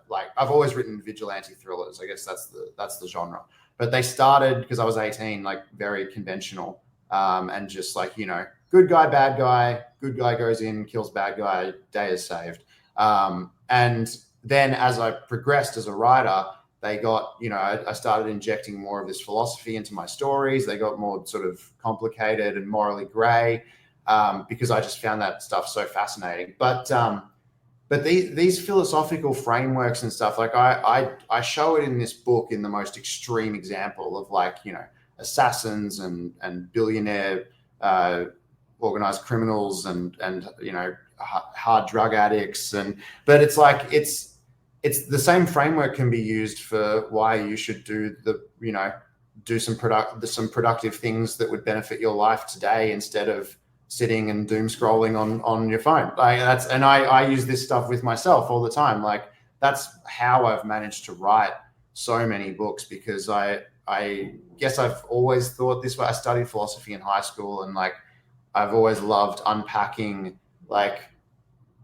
like, I've always written vigilante thrillers. I guess that's the genre. But they started because I was 18, like very conventional, and just like, good guy, bad guy, good guy goes in, kills bad guy, day is saved. And then as I progressed as a writer, they got, I started injecting more of this philosophy into my stories. They got more sort of complicated and morally gray, because I just found that stuff so fascinating. But these philosophical frameworks and stuff, like I show it in this book in the most extreme example of, like, assassins and billionaire organized criminals and hard drug addicts, but it's like it's the same framework can be used for why you should do some productive things that would benefit your life today, instead of sitting and doom scrolling on your phone. Like I use this stuff with myself all the time. Like, that's how I've managed to write so many books, because I guess I've always thought this way. I studied philosophy in high school, and like, I've always loved unpacking, like,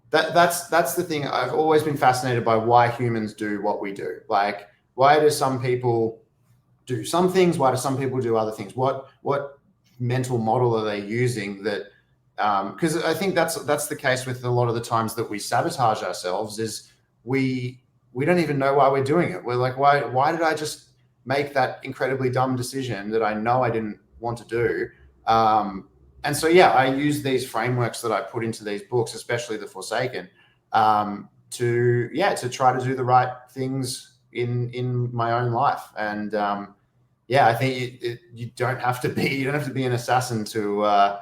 that's the thing. I've always been fascinated by why humans do what we do. Like, why do some people do some things? Why do some people do other things? What mental model are they using that? Because I think that's the case with a lot of the times that we sabotage ourselves, is we don't even know why we're doing it. We're like, why did I just make that incredibly dumb decision that I know I didn't want to do? And so, yeah, I use these frameworks that I put into these books, especially The Forsaken, to try to do the right things in my own life. And I think you don't have to be an assassin to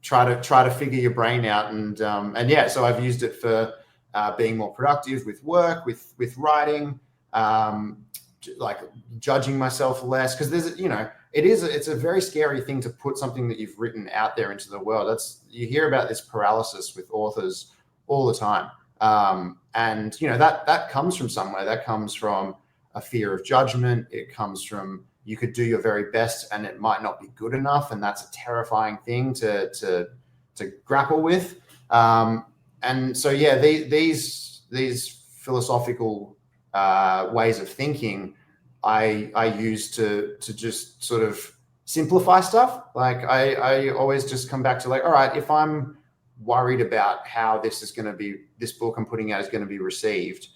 try to figure your brain out. And so I've used it for being more productive with work, with writing, like judging myself less, because there's it's a very scary thing to put something that you've written out there into the world. You hear about this paralysis with authors all the time, and that comes from somewhere. That comes from a fear of judgment. It comes from, you could do your very best and it might not be good enough, and that's a terrifying thing to grapple with. And so, yeah, these philosophical ways of thinking I use to just sort of simplify stuff. Like, I always just come back to, like, all right, if I'm worried about how this book I'm putting out is going to be received,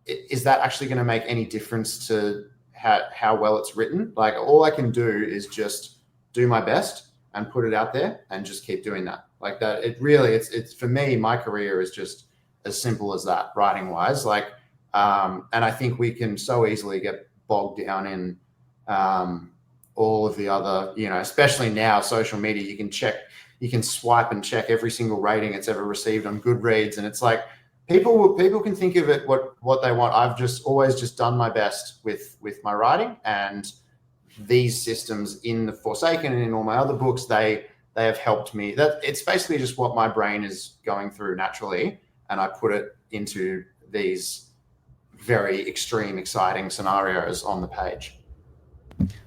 is that actually going to make any difference to how well it's written? Like, all I can do is just do my best and put it out there and just keep doing that. Like that, it's for me, my career is just as simple as that, writing wise. Like, and I think we can so easily get bogged down in all of the other, especially now, social media. You can swipe and check every single rating it's ever received on Goodreads, and it's like, people can think of it what they want. I've just always just done my best with my writing, and these systems in The Forsaken and in all my other books, they have helped me. That it's basically just what my brain is going through naturally, and I put it into these very extreme, exciting scenarios on the page.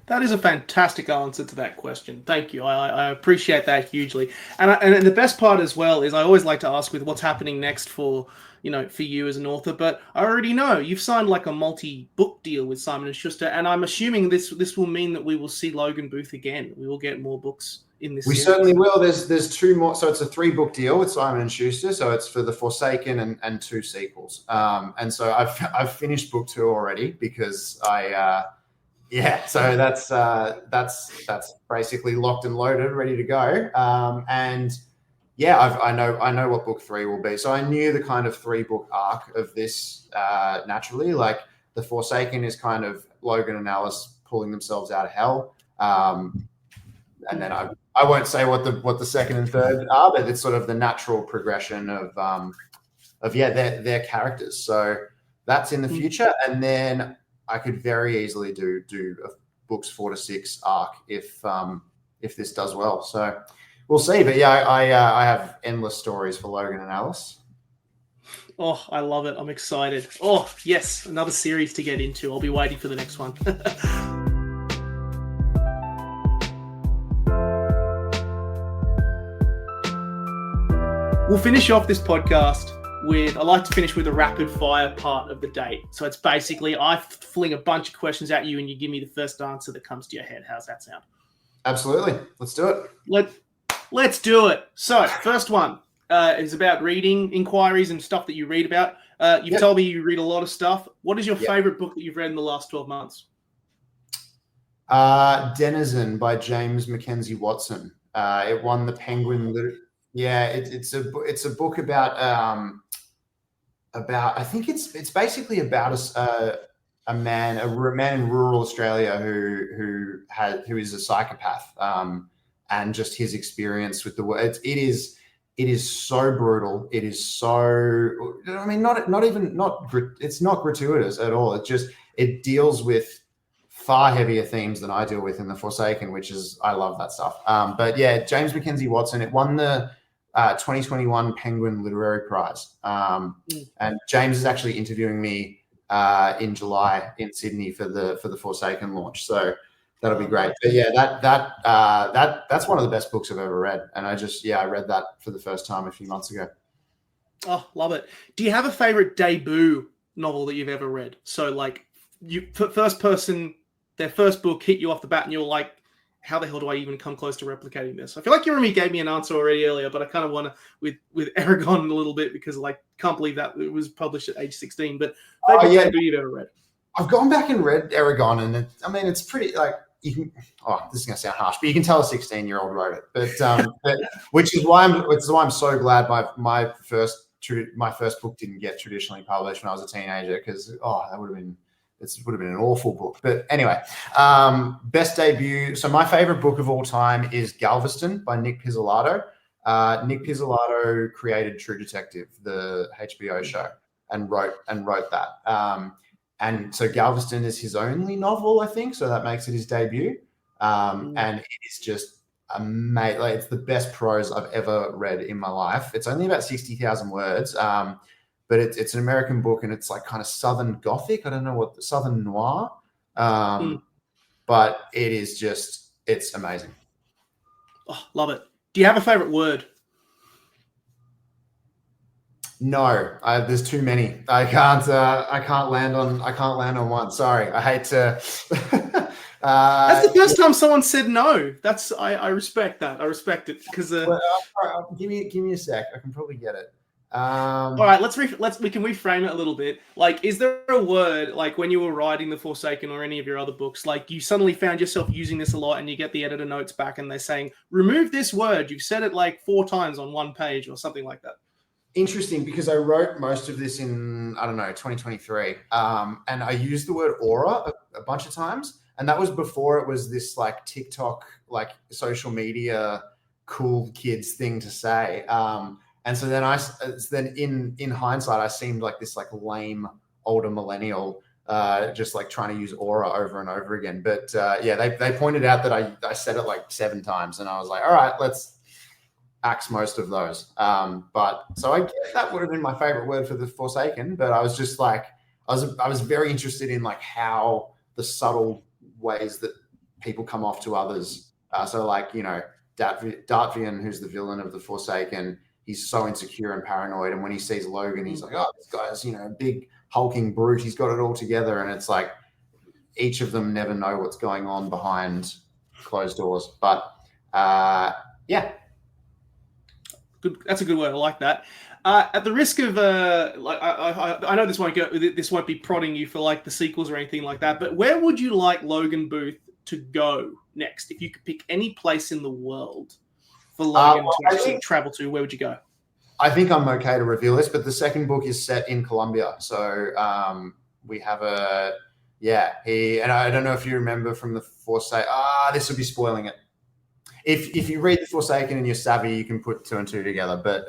That is a fantastic answer to that question. Thank you. I appreciate that hugely. And the best part as well is, I always like to ask with what's happening next for you as an author, but I already know you've signed like a multi-book deal with Simon & Schuster, and I'm assuming this will mean that we will see Logan Booth again. We will get more books in this series. Certainly will. There's two more. So it's a 3-book deal with Simon & Schuster. So it's for The Forsaken and 2 sequels. And so I've finished book 2 already, because so that's basically locked and loaded, ready to go. And yeah, I know what book 3 will be. So I knew the kind of 3-book arc of this naturally. Like, The Forsaken is kind of Logan and Alice pulling themselves out of hell. And then I won't say what the second and third are, but it's sort of the natural progression of their characters. So that's in the future. And then I could very easily do a books 4 to 6 arc if this does well. So we'll see. But yeah, I have endless stories for Logan and Alice. Oh, I love it. I'm excited. Oh, yes, another series to get into. I'll be waiting for the next one. We'll finish off this podcast with, I like to finish with a rapid fire part of the date. So it's basically, I fling a bunch of questions at you and you give me the first answer that comes to your head. How's that sound? Absolutely. Let's do it. Let's do it. So first one is about reading inquiries and stuff that you read about. You've told me you read a lot of stuff. What is your favorite book that you've read in the last 12 months? Denizen by James Mackenzie Watson. It won the Penguin. Yeah, it's a book about I think it's basically about a man in rural Australia who is a psychopath, and just his experience with the world. It is so brutal. It is so, I mean, it's not gratuitous at all. It deals with far heavier themes than I deal with in The Forsaken, which is, I love that stuff. But yeah, James Mackenzie Watson, it won the 2021 Penguin Literary Prize. And James is actually interviewing me in July in Sydney for the Forsaken launch. So that'll be great. But yeah, that's one of the best books I've ever read. And I read that for the first time a few months ago. Oh, love it. Do you have a favorite debut novel that you've ever read? So like first person, their first book hit you off the bat and you're like, how the hell do I even come close to replicating this? I feel like Jeremy gave me an answer already earlier, but I kind of want to with Eragon a little bit because can't believe that it was published at age 16. But debut you've ever read? I've gone back and read Eragon, and it's pretty like you can. Oh, this is gonna sound harsh, but you can tell a 16-year-old wrote it. But which is why I'm so glad my first book didn't get traditionally published when I was a teenager, because that would have been. It would have been an awful book. But anyway, best debut. So my favorite book of all time is Galveston by Nick Pizzolatto. Nick Pizzolatto created True Detective, the HBO show, and wrote that. And so Galveston is his only novel, I think. So that makes it his debut. And it is just amazing. Like, it's the best prose I've ever read in my life. It's only about 60,000 words. But it's an American book, and it's like kind of Southern Gothic. I don't know what Southern Noir. But it is it's amazing. Oh, love it. Do you have a favorite word? No, there's too many. I can't land on one. Sorry, I hate to. That's the first time someone said no. I respect that. I respect it because. Give me a sec. I can probably get it. All right, we can reframe it a little bit. Like, is there a word, like when you were writing The Forsaken or any of your other books, like you suddenly found yourself using this a lot and you get the editor notes back and they're saying, remove this word, you've said it like 4 times on one page or something like that? Interesting, because I wrote most of this in, 2023. And I used the word aura a bunch of times. And that was before it was this like TikTok, like social media, cool kids thing to say. And so then in hindsight, I seemed like this like lame older millennial, just like trying to use aura over and over again. But they pointed out that I said it like 7 times, and I was like, all right, let's axe most of those. But so I guess that would have been my favorite word for The Forsaken. But I was just like, I was very interested in like how the subtle ways that people come off to others. So like, Dartvian, who's the villain of The Forsaken, he's so insecure and paranoid. And when he sees Logan, he's like, oh, this guy's, big hulking brute. He's got it all together. And it's like each of them never know what's going on behind closed doors. But yeah. Good. That's a good word. I like that. At the risk of, I know this won't be prodding you for like the sequels or anything like that, but where would you like Logan Booth to go next? If you could pick any place in the world for Logan to actually travel to, where would you go? I think I'm okay to reveal this, but the second book is set in Colombia. So we have and I don't know if you remember from The Forsaken. This would be spoiling it. If you read The Forsaken and you're savvy, you can put 2 and 2 together. But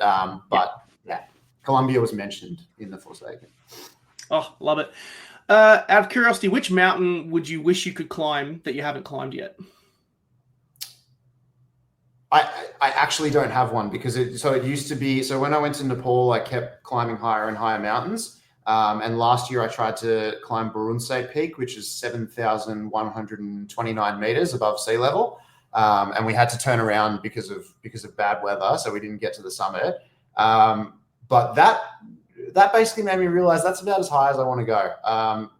Colombia was mentioned in The Forsaken. Oh, love it. Out of curiosity, which mountain would you wish you could climb that you haven't climbed yet? I actually don't have one because it used to be. So when I went to Nepal, I kept climbing higher and higher mountains. And last year I tried to climb Burunse Peak, which is 7,129 meters above sea level. And we had to turn around because of bad weather. So we didn't get to the summit. But that basically made me realize that's about as high as I want to go.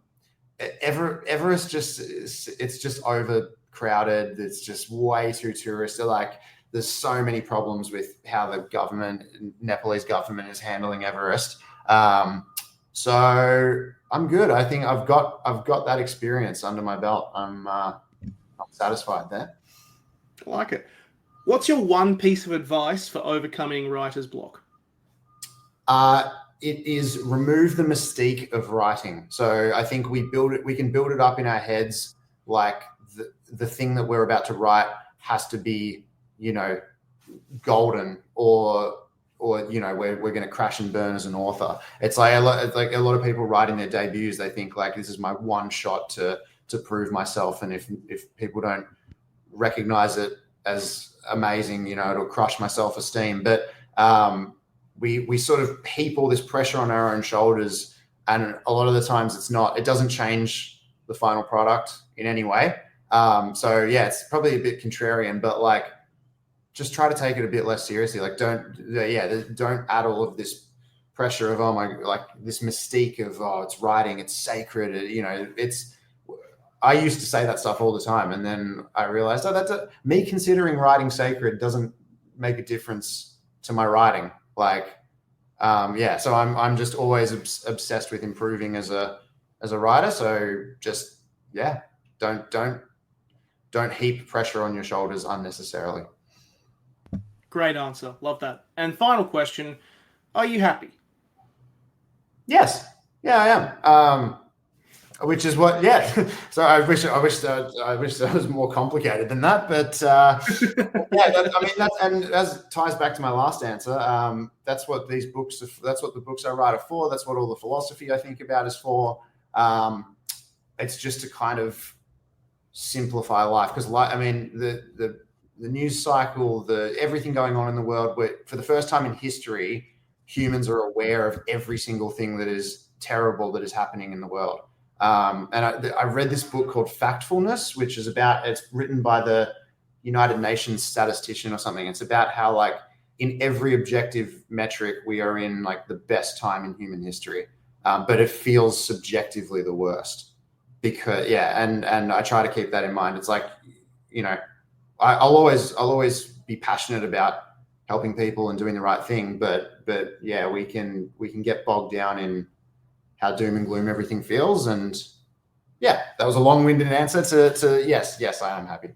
Everest it's just overcrowded. It's just way too touristy. Like, there's so many problems with how the Nepalese government is handling Everest. So I'm good. I think I've got that experience under my belt. I'm satisfied there. I like it. What's your one piece of advice for overcoming writer's block? It is remove the mystique of writing. So I think we can build it up in our heads. Like the thing that we're about to write has to be, golden or we're going to crash and burn as an author. It's like a lot of people writing their debuts. They think like, this is my one shot to prove myself. And if people don't recognize it as amazing, it'll crush my self-esteem. But we sort of heap all this pressure on our own shoulders. And a lot of the times it doesn't change the final product in any way. So yeah, it's probably a bit contrarian, but like, just try to take it a bit less seriously. Like, don't add all of this pressure of, this mystique of, it's writing, it's sacred. I used to say that stuff all the time. And then I realized, me considering writing sacred doesn't make a difference to my writing. Like, so I'm just always obsessed with improving as a writer. So just, don't heap pressure on your shoulders unnecessarily. Great answer. Love that. And final question, are you happy? Yes. Yeah, I am. Which is what, So I wish that was more complicated than that, but that ties back to my last answer. That's what the books I write are for. That's what all the philosophy I think about is for. It's just to kind of simplify life, because the news cycle, everything going on in the world, where for the first time in history, humans are aware of every single thing that is terrible that is happening in the world. And I read this book called Factfulness, which is it's written by the United Nations statistician or something. It's about how, like, in every objective metric, we are in like the best time in human history. But it feels subjectively the worst because, and I try to keep that in mind. It's like, I'll always be passionate about helping people and doing the right thing, but we can get bogged down in how doom and gloom everything feels. And that was a long-winded answer to yes, I am happy.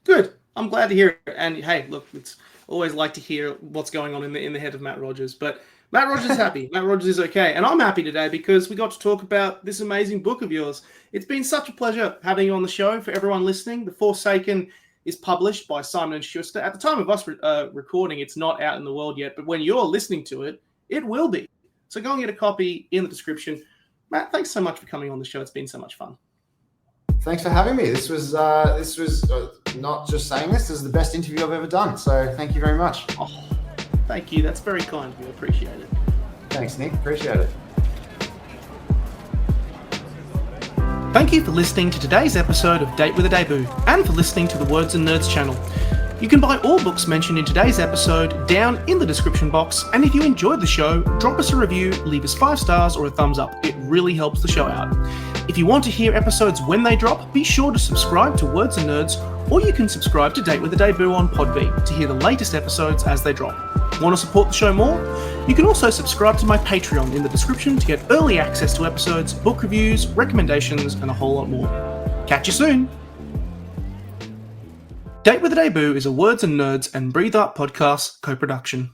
Good. I'm glad to hear it. And hey, look, it's always like to hear what's going on in the head of Matt Rogers, but Matt Rogers is happy. Matt Rogers is okay. And I'm happy today because we got to talk about this amazing book of yours. It's been such a pleasure having you on the show. For everyone listening, The Forsaken is published by Simon & Schuster. At the time of us recording, it's not out in the world yet, but when you're listening to it, it will be. So go and get a copy in the description. Matt, thanks so much for coming on the show. It's been so much fun. Thanks for having me. This was not just saying this is the best interview I've ever done. So thank you very much. Oh, thank you. That's very kind of you. I appreciate it. Thanks, Nick. Appreciate it. Thank you for listening to today's episode of Date with a Debut and for listening to the Words and Nerds channel. You can buy all books mentioned in today's episode down in the description box, and if you enjoyed the show, drop us a review, leave us 5 stars or a thumbs up. It really helps the show out. If you want to hear episodes when they drop, be sure to subscribe to Words and Nerds, or you can subscribe to Date with a Debut on Podbean to hear the latest episodes as they drop. Want to support the show more? You can also subscribe to my Patreon in the description to get early access to episodes, book reviews, recommendations, and a whole lot more. Catch you soon! Date with a Debut is a Words and Nerds and Breathe Art podcast co-production.